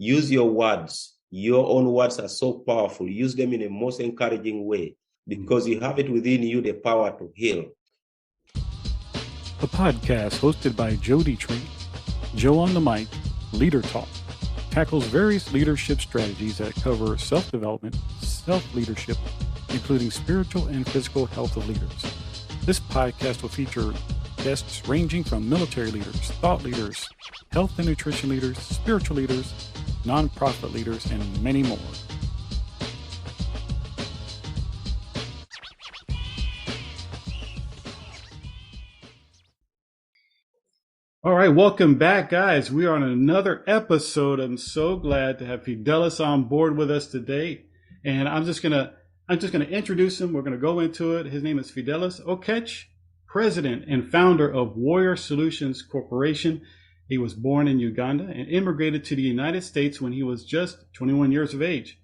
Use your words. Your own words are so powerful. Use them in a most encouraging way because you have it within you, the power to heal. A podcast hosted by Joe Dietrich, Joe on the Mic, Leader Talk, tackles various leadership strategies that cover self-development, self-leadership, including spiritual and physical health of leaders. This podcast will feature guests ranging from military leaders, thought leaders, health and nutrition leaders, spiritual leaders, nonprofit leaders, and many more. All right, welcome back, guys. We are on another episode. I'm so glad to have Fidelis on board with us today, and I'm just gonna introduce him. We're gonna go into it. His name is Fidelis Oketch, president and founder of Worrior Solutions Corporation. He was born in Uganda and immigrated to the United States when he was just 21 years of age,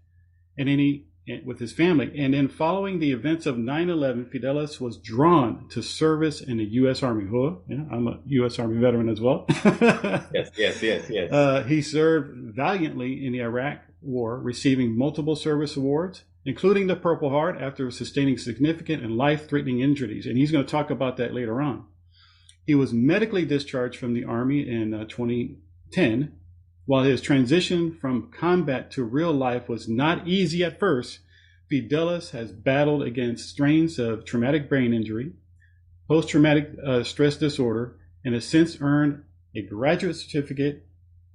and then with his family. And then following the events of 9/11, Fidelis was drawn to service in the U.S. Army. Oh, yeah, I'm a U.S. Army veteran as well. Yes. He served valiantly in the Iraq War, receiving multiple service awards, including the Purple Heart, after sustaining significant and life-threatening injuries. And he's going to talk about that later on. He was medically discharged from the Army in 2010. While his transition from combat to real life was not easy at first, Fidelis has battled against strains of traumatic brain injury, post-traumatic stress disorder, and has since earned a graduate certificate,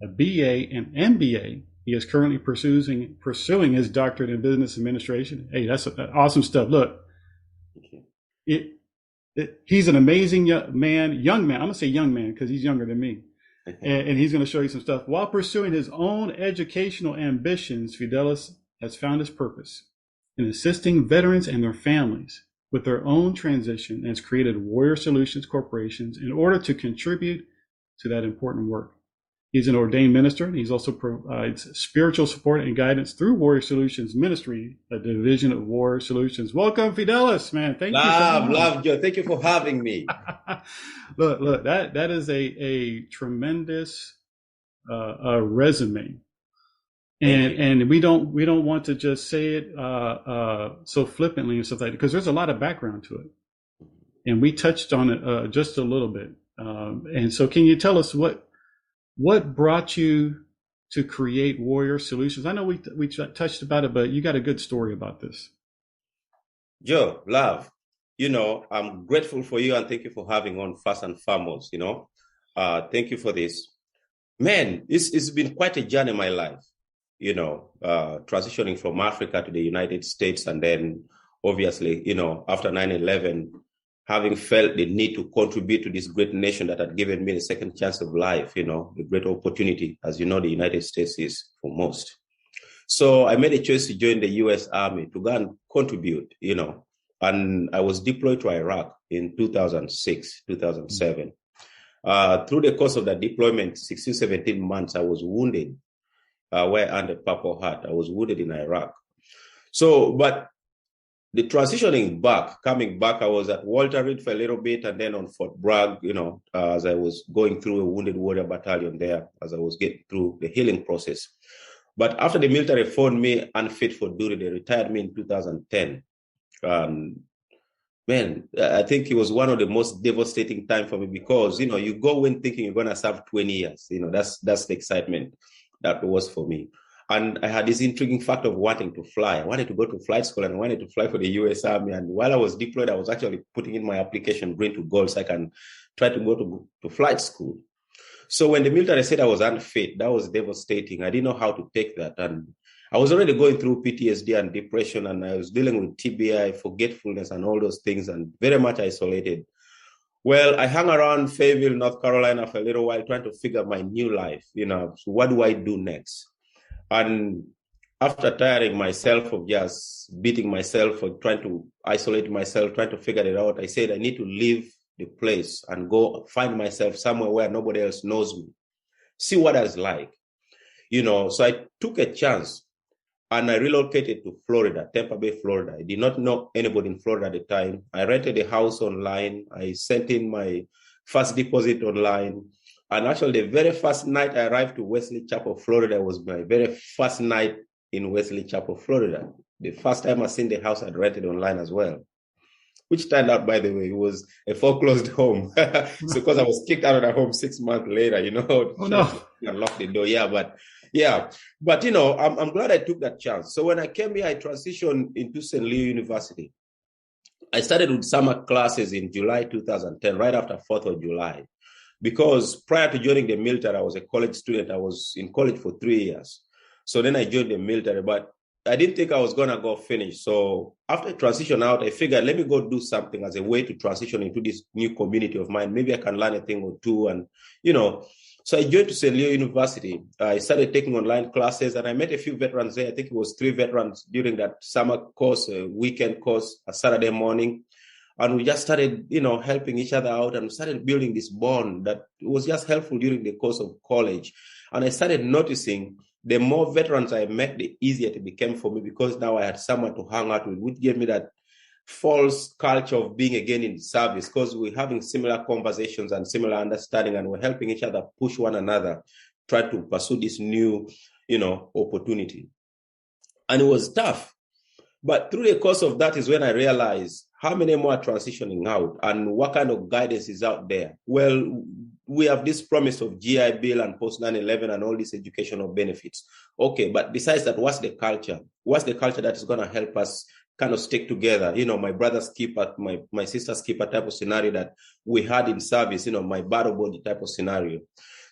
a BA, and MBA. He is currently pursuing his doctorate in business administration. Hey, that's awesome stuff. Look, he's an amazing young man. I'm going to say young man because he's younger than me. And he's going to show you some stuff. While pursuing his own educational ambitions, Fidelis has found his purpose in assisting veterans and their families with their own transition and has created Worrior Solutions Corporation in order to contribute to that important work. He's an ordained minister, and he's also provides spiritual support and guidance through Worrior Solutions Ministry, a division of Worrior Solutions. Welcome, Fidelis, man. Thank you. Love, Joe. Thank you for having me. Look, that is a tremendous resume, and we don't want to just say it so flippantly and stuff like that, because there's a lot of background to it, and we touched on it just a little bit. And so, can you tell us what brought you to create Worrior Solutions? I know we touched about it, but you got a good story about this. Joe, love, I'm grateful for you and thank you for having on first and foremost, thank you for this. Man, it's been quite a journey in my life, transitioning from Africa to the United States. And then obviously, after 9/11, having felt the need to contribute to this great nation that had given me the second chance of life, the great opportunity, as you know, the United States is for most. So I made a choice to join the U.S. Army to go and contribute, and I was deployed to Iraq in 2006, 2007. Through the course of that deployment, 16, 17 months, I was wounded where I earned a Purple Heart. I was wounded in Iraq. So, but the coming back, I was at Walter Reed for a little bit and then on Fort Bragg, as I was going through a Wounded Warrior Battalion there, as I was getting through the healing process. But after the military found me unfit for duty, they retired me in 2010. Man, I think it was one of the most devastating times for me because, you go in thinking you're going to serve 20 years. That's the excitement that was for me. And I had this intriguing fact of wanting to fly. I wanted to go to flight school and I wanted to fly for the U.S. Army. And while I was deployed, I was actually putting in my application green to gold so I can try to go to flight school. So when the military said I was unfit, that was devastating. I didn't know how to take that. And I was already going through PTSD and depression, and I was dealing with TBI, forgetfulness, and all those things, and very much isolated. Well, I hung around Fayetteville, North Carolina for a little while trying to figure my new life. So what do I do next? And after tiring myself of just beating myself for trying to isolate myself, trying to figure it out, I said I need to leave the place and go find myself somewhere where nobody else knows me, see what it's like. So I took a chance and I relocated to Florida, Tampa Bay, Florida. I did not know anybody in Florida at the time. I rented a house online. I sent in my first deposit online. And actually, the very first night I arrived to Wesley Chapel, Florida, was my very first night in Wesley Chapel, Florida. The first time I seen the house I'd rented online as well, which turned out, by the way, it was a foreclosed home. So because I was kicked out of the home 6 months later, Oh, no. I locked the door. But I'm glad I took that chance. So when I came here, I transitioned into St. Leo University. I started with summer classes in July 2010, right after 4th of July. Because prior to joining the military, I was a college student. I was in college for 3 years. So then I joined the military, but I didn't think I was going to go finish. So after I transition out, I figured, let me go do something as a way to transition into this new community of mine. Maybe I can learn a thing or two. And, so I joined to St. Leo University. I started taking online classes, and I met a few veterans there. I think it was 3 veterans during that summer course, a weekend course, a Saturday morning. And we just started, helping each other out, and we started building this bond that was just helpful during the course of college. And I started noticing the more veterans I met, the easier it became for me, because now I had someone to hang out with, which gave me that false culture of being again in service, because we're having similar conversations and similar understanding, and we're helping each other push one another, try to pursue this new, opportunity. And it was tough. But through the course of that is when I realized how many more are transitioning out and what kind of guidance is out there. Well, we have this promise of GI Bill and post 9/11 and all these educational benefits. Okay, but besides that, what's the culture? What's the culture that is going to help us kind of stick together? My brother's keeper, my sister's keeper type of scenario that we had in service, my battle body type of scenario.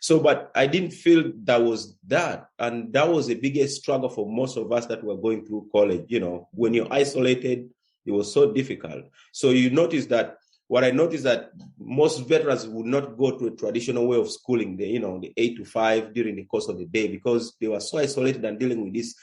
So, but I didn't feel that was that. And that was the biggest struggle for most of us that were going through college. When you're isolated, it was so difficult. So you notice that what I noticed that most veterans would not go to a traditional way of schooling, the 8 to 5 during the course of the day, because they were so isolated and dealing with these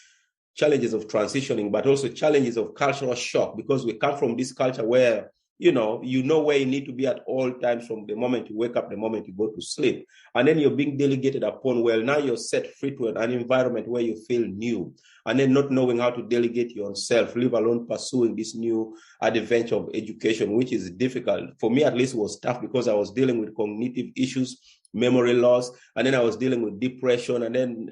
challenges of transitioning, but also challenges of cultural shock, because we come from this culture where you know where you need to be at all times, from the moment you wake up, the moment you go to sleep. And then you're being delegated upon, well, now you're set free to an environment where you feel new, and then not knowing how to delegate yourself, leave alone pursuing this new adventure of education, which is difficult. For me, at least, it was tough, because I was dealing with cognitive issues, memory loss, and then I was dealing with depression, and then,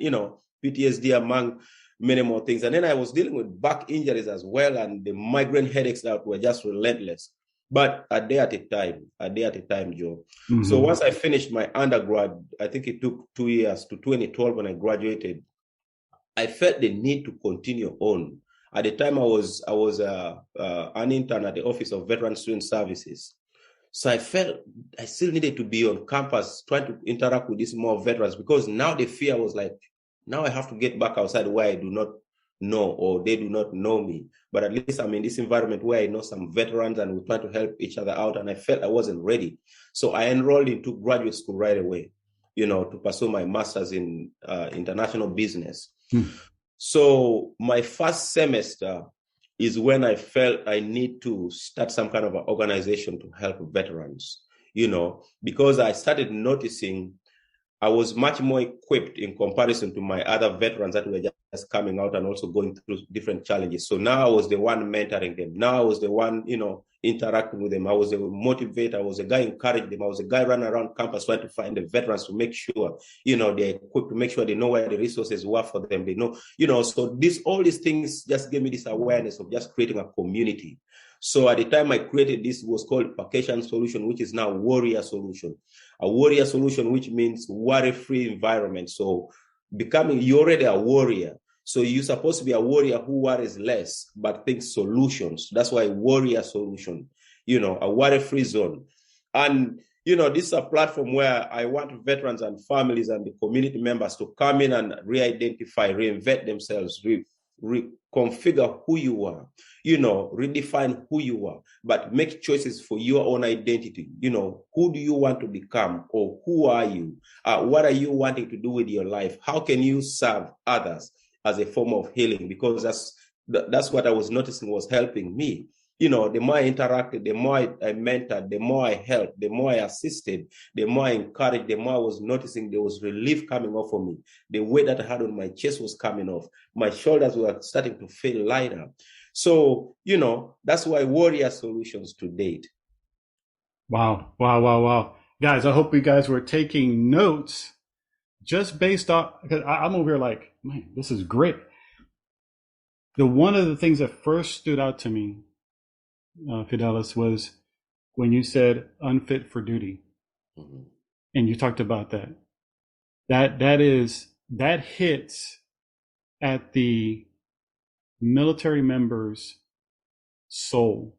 PTSD, among many more things. And then I was dealing with back injuries as well, and the migraine headaches that were just relentless. But a day at a time, Joe. Mm-hmm. So once I finished my undergrad, I think it took 2 years, to 2012 when I graduated, I felt the need to continue on. At the time, I was an intern at the Office of Veteran Student Services. So I felt I still needed to be on campus, trying to interact with these more veterans, because now the fear was like, now I have to get back outside where I do not know, or they do not know me. But at least I'm in this environment where I know some veterans, and we try to help each other out. And I felt I wasn't ready. So I enrolled into graduate school right away, to pursue my master's in international business. So my first semester is when I felt I need to start some kind of an organization to help veterans, because I started noticing I was much more equipped in comparison to my other veterans that were just coming out and also going through different challenges. So now I was the one mentoring them. Now I was the one, interacting with them. I was a motivator. I was a guy encouraging them. I was a guy running around campus trying to find the veterans to make sure, they're equipped, to make sure they know where the resources were for them. They know, so all these things just gave me this awareness of just creating a community. So at the time I created this, was called Vacation Solution, which is now Worrior Solution. A Worrior Solution, which means worry-free environment. So you're already a warrior. So you're supposed to be a warrior who worries less, but thinks solutions. That's why Worrior Solution, a worry-free zone. And, this is a platform where I want veterans and families and the community members to come in and re-identify, reinvent themselves, reconfigure who you are, redefine who you are, but make choices for your own identity. Who do you want to become, or who are you? What are you wanting to do with your life? How can you serve others as a form of healing? Because that's what I was noticing was helping me. The more I interacted, the more I mentored, the more I helped, the more I assisted, the more I encouraged, the more I was noticing there was relief coming off of me. The weight that I had on my chest was coming off. My shoulders were starting to feel lighter. So, that's why Worrior Solutions to date. Wow. Guys, I hope you guys were taking notes just based off, because I'm over here like, man, this is great. One of the things that first stood out to me, Fidelis, was when you said unfit for duty. Mm-hmm. And you talked about that. That hits at the military member's soul.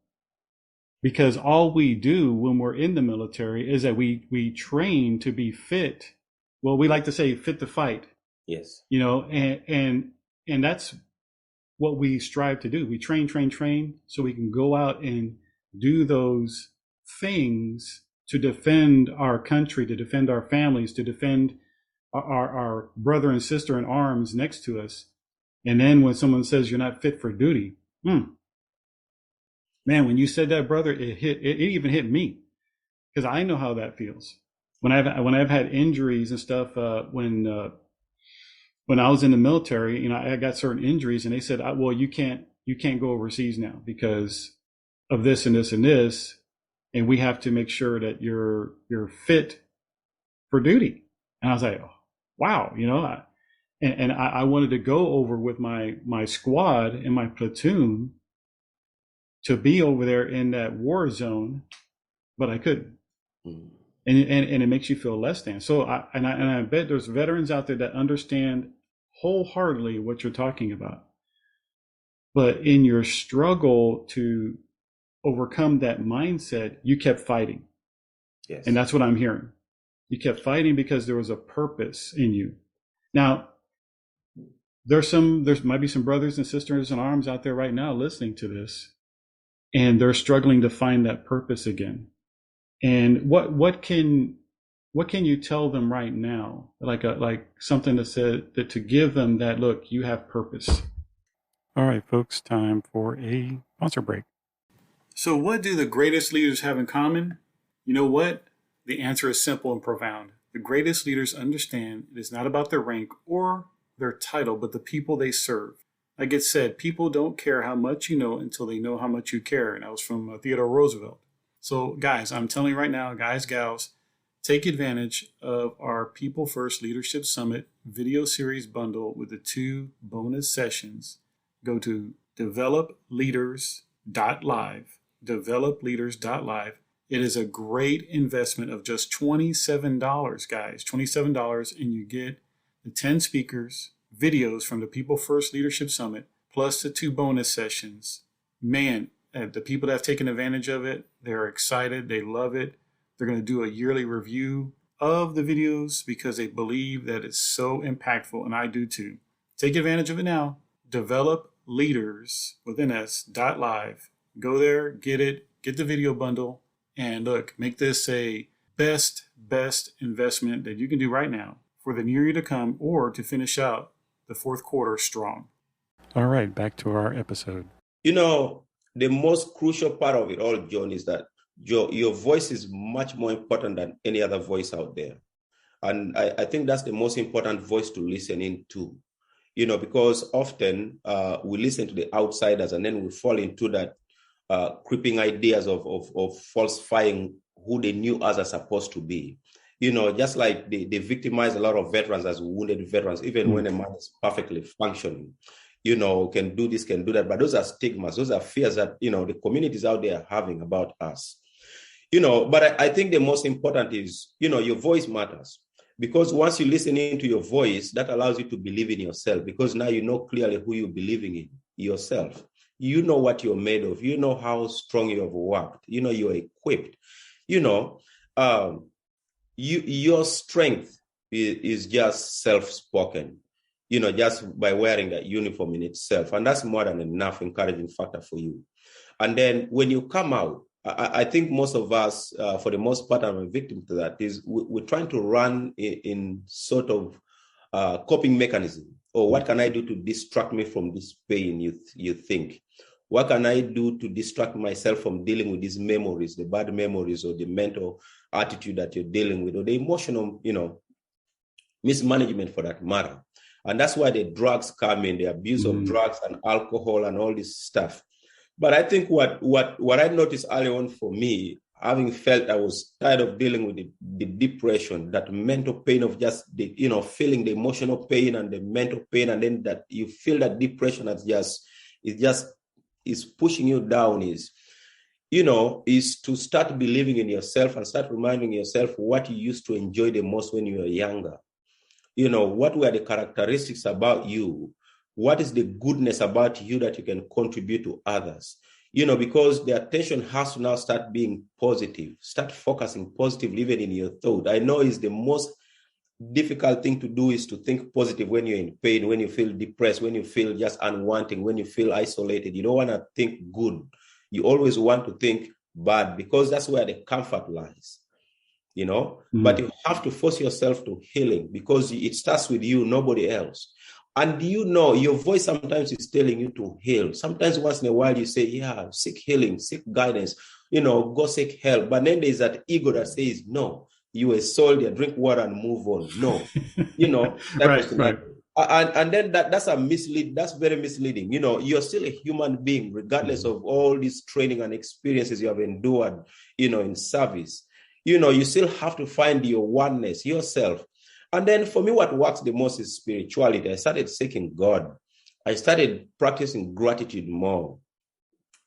Because all we do when we're in the military is that we train to be fit. Well, we like to say fit to fight. Yes. You know, and that's what we strive to do. We train so we can go out and do those things to defend our country, to defend our families, to defend our brother and sister in arms next to us. And then when someone says you're not fit for duty, man, when you said that, brother, it even hit me, because I know how that feels. When I've had injuries and stuff, when I was in the military, you know, I got certain injuries, and they said, well, you can't go overseas now because of this and this and this, and we have to make sure that you're fit for duty. And I was like, oh, wow, you know, I wanted to go over with my squad and my platoon to be over there in that war zone, but I couldn't. Mm. And it makes you feel less than. So I bet there's veterans out there that understand wholeheartedly what you're talking about. But in your struggle to overcome that mindset, you kept fighting. Yes. And that's what I'm hearing. You kept fighting because there was a purpose in you. Now, there might be some brothers and sisters in arms out there right now listening to this, and they're struggling to find that purpose again. And what can you tell them right now, like something that to give them that, look, you have purpose? All right, folks, time for a sponsor break. So what do the greatest leaders have in common? You know what? The answer is simple and profound. The greatest leaders understand it is not about their rank or their title, but the people they serve. Like it said, people don't care how much you know until they know how much you care. And that was from Theodore Roosevelt. So guys, I'm telling you right now, guys, gals, take advantage of our People First Leadership Summit video series bundle with the 2 bonus sessions. Go to developleaders.live, developleaders.live. It is a great investment of just $27, guys, $27, and you get the 10 speakers, videos from the People First Leadership Summit, plus the 2 bonus sessions. Man, the people that have taken advantage of it, they're excited. They love it. They're going to do a yearly review of the videos because they believe that it's so impactful, and I do too. Take advantage of it now. developleaders.live. Go there, get it, get the video bundle, and look, make this a best investment that you can do right now for the near year to come, or to finish out the 4th quarter strong. All right, back to our episode. You know, the most crucial part of it all, John, is that your voice is much more important than any other voice out there. And I think that's the most important voice to listen into, you know, because often we listen to the outsiders and then we fall into that creeping ideas of falsifying who they knew us are supposed to be. You know, just like they victimize a lot of veterans as wounded veterans, even when a man is perfectly functioning, you know, can do this, can do that. But those are stigmas. Those are fears that, you know, the communities out there are having about us. You know, but I think the most important is, you know, your voice matters. Because once you listen into your voice, that allows you to believe in yourself. Because now you know clearly who you're believing in, yourself. You know what you're made of. You know how strong you have worked. You know you're equipped. You know, your strength is just self-spoken, you know, just by wearing that uniform in itself. And that's more than enough encouraging factor for you. And then when you come out, I think most of us, for the most part, I'm a victim to that, is we're trying to run in sort of coping mechanism. Or what can I do to distract me from this pain, you think? What can I do to distract myself from dealing with these memories, the bad memories, or the mental attitude that you're dealing with, or the emotional, you know, mismanagement for that matter? And that's why the drugs come in, the abuse of drugs and alcohol and all this stuff. But I think what I noticed early on for me, having felt I was tired of dealing with the depression, that mental pain of just feeling the emotional pain and the mental pain, and then that you feel that depression is pushing you down, is to start believing in yourself and start reminding yourself what you used to enjoy the most when you were younger. What were the characteristics about you? What is the goodness about you that you can contribute to others? Because the attention has to now start being positive, start focusing positively even in your thought. I know it's the most difficult thing to do is to think positive when you're in pain, when you feel depressed, when you feel just unwanting, when you feel isolated. You don't want to think good. You always want to think bad because that's where the comfort lies, But you have to force yourself to healing because it starts with you, nobody else. And your voice sometimes is telling you to heal. Sometimes once in a while you say, yeah, seek healing, seek guidance, go seek help. But then there's that ego that says, no, you're a soldier, drink water and move on. No, right. And then that's very misleading. You're still a human being, regardless of all this training and experiences you have endured, in service. You still have to find your oneness, yourself. And then for me, what works the most is spirituality. I started seeking God. I started practicing gratitude more.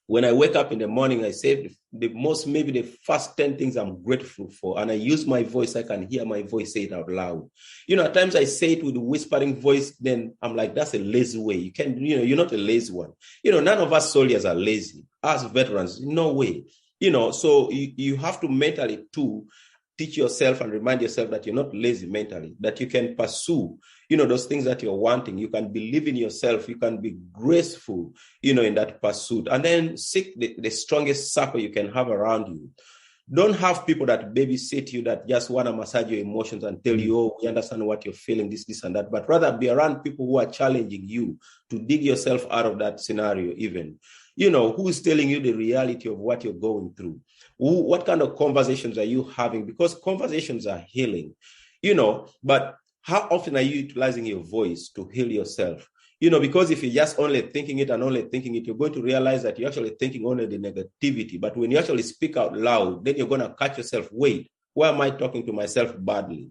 When I wake up in the morning, I say maybe the first 10 things I'm grateful for. And I use my voice. I can hear my voice say it out loud. At times I say it with a whispering voice. Then I'm like, that's a lazy way. You can, you're not a lazy one. None of us soldiers are lazy. Us veterans, no way. So you have to mentally too teach yourself and remind yourself that you're not lazy mentally, that you can pursue, those things that you're wanting. You can believe in yourself. You can be graceful, in that pursuit. And then seek the strongest circle you can have around you. Don't have people that babysit you, that just want to massage your emotions and tell you, oh, we understand what you're feeling, this and that. But rather be around people who are challenging you to dig yourself out of that scenario even. Who is telling you the reality of what you're going through? What kind of conversations are you having? Because conversations are healing, but how often are you utilizing your voice to heal yourself? Because if you're just only thinking it, you're going to realize that you're actually thinking only the negativity. But when you actually speak out loud, then you're going to catch yourself, wait, why am I talking to myself badly?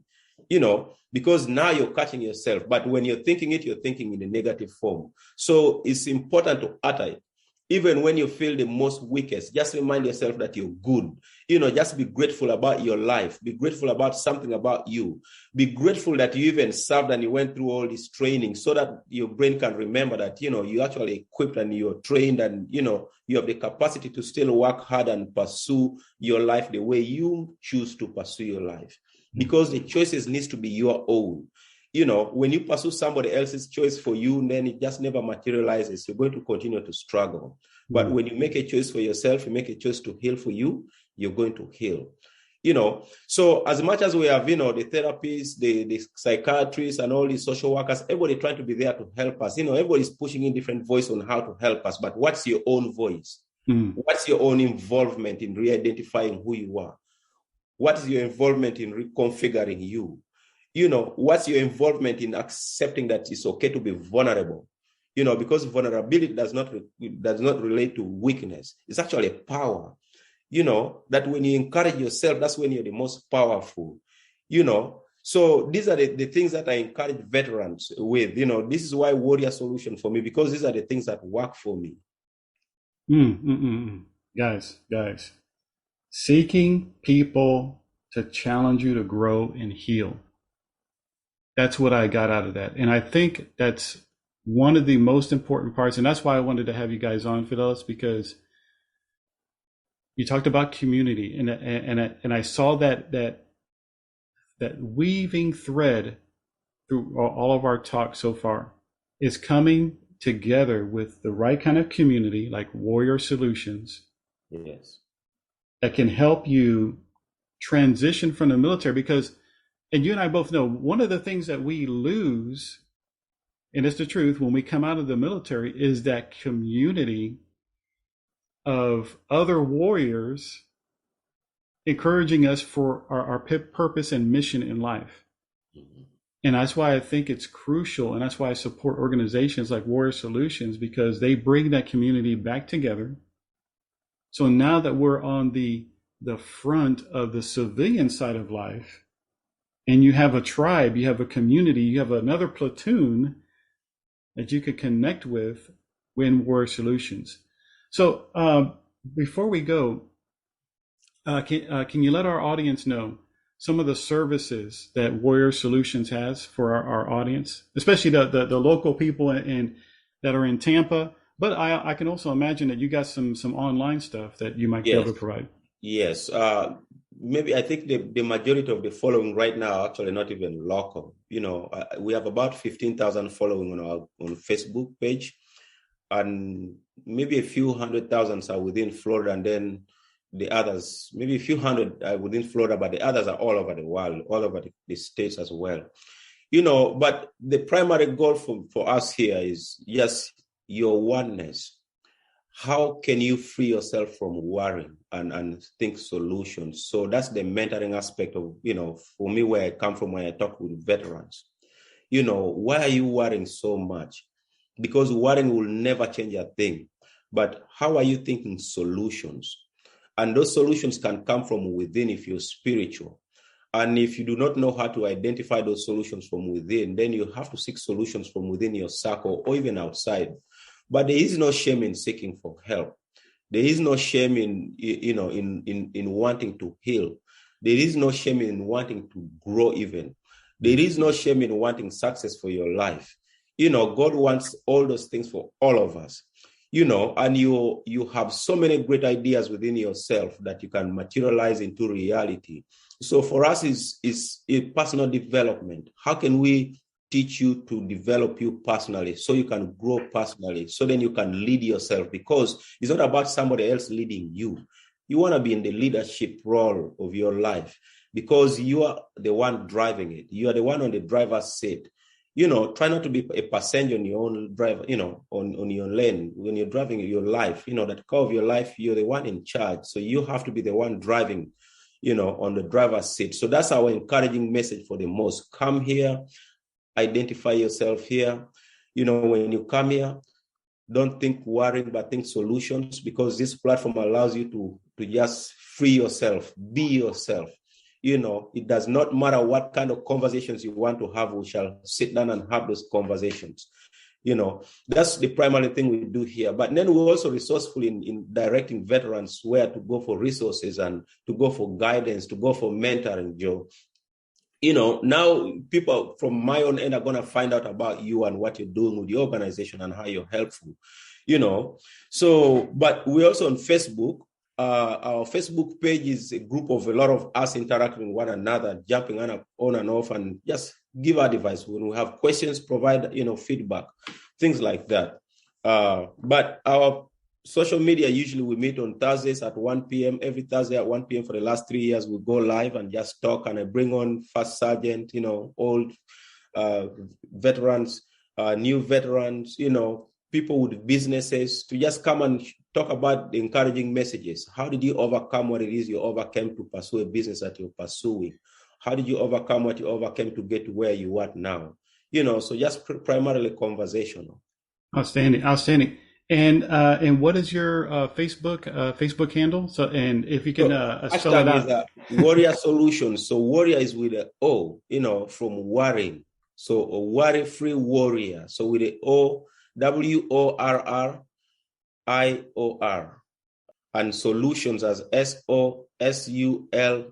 Because now you're catching yourself. But when you're thinking it, you're thinking in a negative form. So it's important to utter it. Even when you feel the most weakest, just remind yourself that you're good. Just be grateful about your life. Be grateful about something about you. Be grateful that you even served and you went through all this training so that your brain can remember that, you're actually equipped and you're trained and, you have the capacity to still work hard and pursue your life the way you choose to pursue your life. Because the choices needs to be your own. When you pursue somebody else's choice for you, then it just never materializes. You're going to continue to struggle. But when you make a choice for yourself, you make a choice to heal for you, you're going to heal. So as much as we have, the therapists, the psychiatrists and all these social workers, everybody trying to be there to help us. Everybody's pushing in different voice on how to help us. But what's your own voice? What's your own involvement in re-identifying who you are? What is your involvement in reconfiguring you? What's your involvement in accepting that it's okay to be vulnerable? Because vulnerability does not relate to weakness. It's actually a power. That when you encourage yourself, that's when you're the most powerful. So these are the things that I encourage veterans with. This is why Worrior Solution for me, because these are the things that work for me. Guys, seeking people to challenge you to grow and heal. That's what I got out of that. And I think that's one of the most important parts. And that's why I wanted to have you guys on, Fidelis, because you talked about community. And I saw that weaving thread through all of our talk so far is coming together with the right kind of community, like Worrior Solutions. Yes. That can help you transition from the military, because, and you and I both know, one of the things that we lose, and it's the truth, when we come out of the military, is that community of other warriors encouraging us for our purpose and mission in life. And that's why I think it's crucial, and that's why I support organizations like Worrior Solutions, because they bring that community back together. So now that we're on the the front of the civilian side of life, and you have a tribe, you have a community, you have another platoon that you could connect with in Worrior Solutions. So before we go, can you let our audience know some of the services that Worrior Solutions has for our audience, especially the local people that are in Tampa? But I can also imagine that you got some online stuff that you might be able to provide. Yes. Maybe I think the majority of the following right now are actually not even local. We have about 15,000 following on Facebook page, and maybe a few 100,000 are within Florida, and then the others, maybe a few hundred are within Florida, but the others are all over the world, all over the states as well. But the primary goal for us here is just your oneness. How can you free yourself from worrying and think solutions? So that's the mentoring aspect of, for me, where I come from, when I talk with veterans. Why are you worrying so much? Because worrying will never change a thing. But how are you thinking solutions? And those solutions can come from within if you're spiritual. And if you do not know how to identify those solutions from within, then you have to seek solutions from within your circle or even outside. But there is no shame in seeking for help. There is no shame in wanting to heal. There is no shame in wanting to grow even. There is no shame in wanting success for your life. God wants all those things for all of us. And you have so many great ideas within yourself that you can materialize into reality. So for us is personal development. How can we teach you to develop you personally so you can grow personally, so then you can lead yourself? Because it's not about somebody else leading you. You want to be in the leadership role of your life because you are the one driving it. You are the one on the driver's seat. Try not to be a passenger on your own driver, on your lane. When you're driving your life, that car of your life, you're the one in charge. So you have to be the one driving, on the driver's seat. So that's our encouraging message for the most. Come here, identify yourself here. When you come here, don't think worrying, but think solutions, because this platform allows you to just free yourself, be yourself. It does not matter what kind of conversations you want to have, we shall sit down and have those conversations. That's the primary thing we do here. But then we're also resourceful in directing veterans where to go for resources and to go for guidance, to go for mentoring, Joe. Now people from my own end are going to find out about you and what you're doing with the organization and how you're helpful, So, but we're also on Facebook. Our Facebook page is a group of a lot of us interacting with one another, jumping on and off, and just give advice when we have questions, provide, feedback, things like that. But our social media, usually we meet on Thursdays at 1 p.m. Every Thursday at 1 p.m. for the last 3 years, we go live and just talk. And I bring on first sergeant, old veterans, new veterans, people with businesses to just come and talk about the encouraging messages. How did you overcome what it is you overcame to pursue a business that you're pursuing? How did you overcome what you overcame to get to where you are now? So just primarily conversational. Outstanding. And what is your Facebook handle? So, and if you can spell it out. Worrior Solutions. So Worrior is with an O, from worrying. So a worry-free warrior. So with the O, WORRIOR, and Solutions as SOLUTIONS.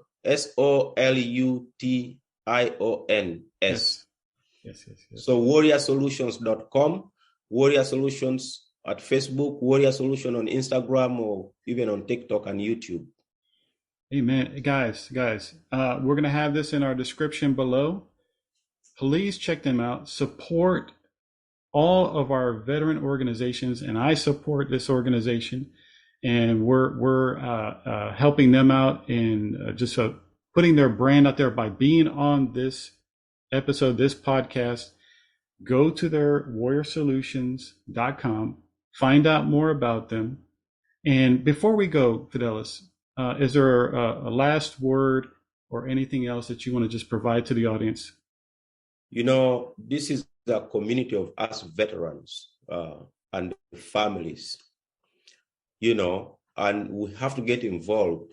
Yes. So WorriorsSolutions.com, Worrior Solutions at Facebook, Worrior Solution on Instagram, or even on TikTok and YouTube. Amen. Guys, we're going to have this in our description below. Please check them out. Support all of our veteran organizations, and I support this organization, and we're helping them out in just putting their brand out there by being on this episode, this podcast. Go to their worriorsolutions.com, find out more about them. And before we go, Fidelis, is there a last word or anything else that you want to just provide to the audience? This is a community of us veterans and families, and we have to get involved.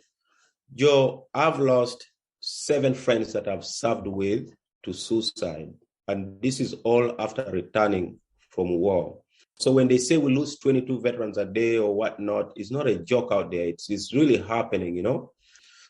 Joe, I've lost 7 friends that I've served with to suicide. And this is all after returning from war. So when they say we lose 22 veterans a day or whatnot, it's not a joke out there. It's really happening, you know?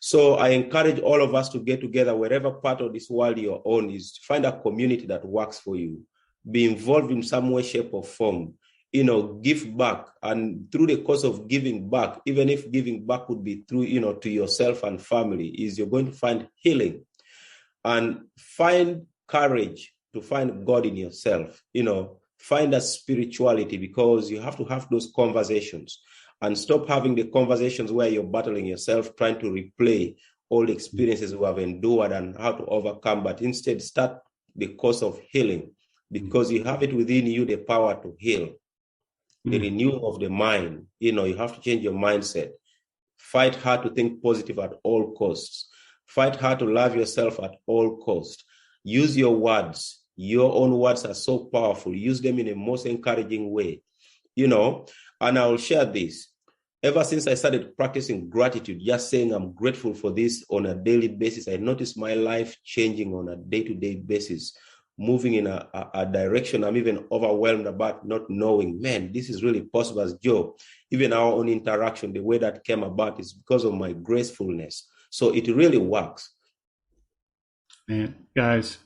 So I encourage all of us to get together, wherever part of this world you're on, is to find a community that works for you. Be involved in some way, shape, or form. You know, give back. And through the course of giving back, even if giving back would be through, you know, to yourself and family, is you're going to find healing and find courage to find God in yourself. You know, find a spirituality, because you have to have those conversations and stop having the conversations where you're battling yourself, trying to replay all the experiences you have endured and how to overcome, but instead start the course of healing, because you have it within you, the power to heal, the renewal of the mind. You know, you have to change your mindset. Fight hard to think positive at all costs. Fight hard to love yourself at all costs. Use your words. Your own words are so powerful. Use them in a most encouraging way. You know, and I will share this. Ever since I started practicing gratitude, just saying I'm grateful for this on a daily basis, I noticed my life changing on a day-to-day basis, moving in a direction I'm even overwhelmed about, not knowing, man, this is really possible. As Joe, even our own interaction, the way that came about is because of my gracefulness. So it really works. Man, guys,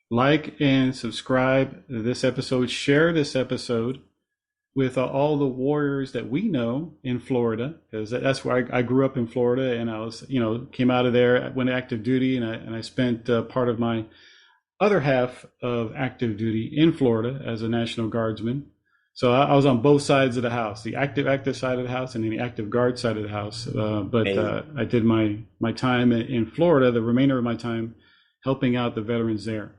like and subscribe to this episode. Share this episode with all the warriors that we know in Florida, because that's where I grew up in Florida, and I was, you know, came out of there, went active duty, and I spent part of my other half of active duty in Florida as a National Guardsman. So I was on both sides of the house, the active side of the house and then the active guard side of the house. But I did my time in Florida, the remainder of my time helping out the veterans there.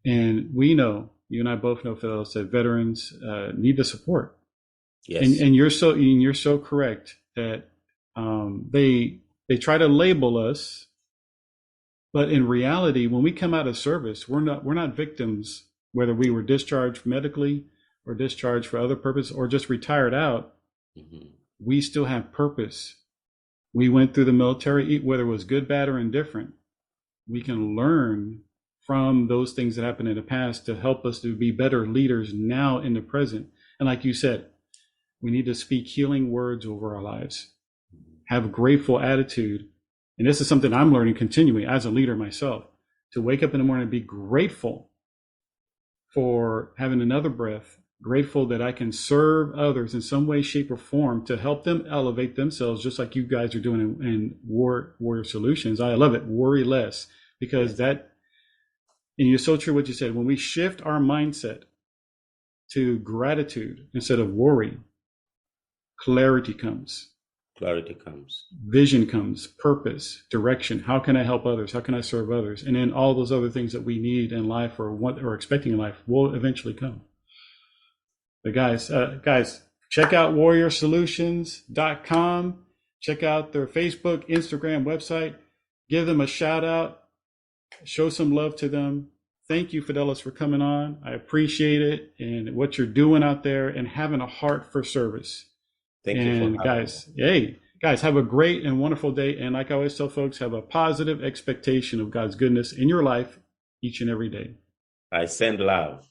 And we know, you and I both know, Fidelis, that veterans need the support. Yes. And you're so correct that they try to label us, but in reality, when we come out of service, we're not victims. Whether we were discharged medically or discharged for other purpose or just retired out, we still have purpose. We went through the military, whether it was good, bad, or indifferent. We can learn from those things that happened in the past to help us to be better leaders now in the present. And like you said, we need to speak healing words over our lives, have a grateful attitude. And this is something I'm learning continually as a leader myself, to wake up in the morning and be grateful for having another breath, grateful that I can serve others in some way, shape, or form to help them elevate themselves, just like you guys are doing in Worrior Solutions. I love it, Worriless, because that, and you're so true what you said, when we shift our mindset to gratitude instead of worry, clarity comes. Vision comes, purpose, direction. How can I help others? How can I serve others? And then all those other things that we need in life or want or expecting in life will eventually come. But guys, check out worriorsolutions.com. Check out their Facebook, Instagram, website. Give them a shout out. Show some love to them. Thank you, Fidelis, for coming on. I appreciate it and what you're doing out there and having a heart for service. Thank you for having me. Guys, have a great and wonderful day. And like I always tell folks, have a positive expectation of God's goodness in your life each and every day. I send love.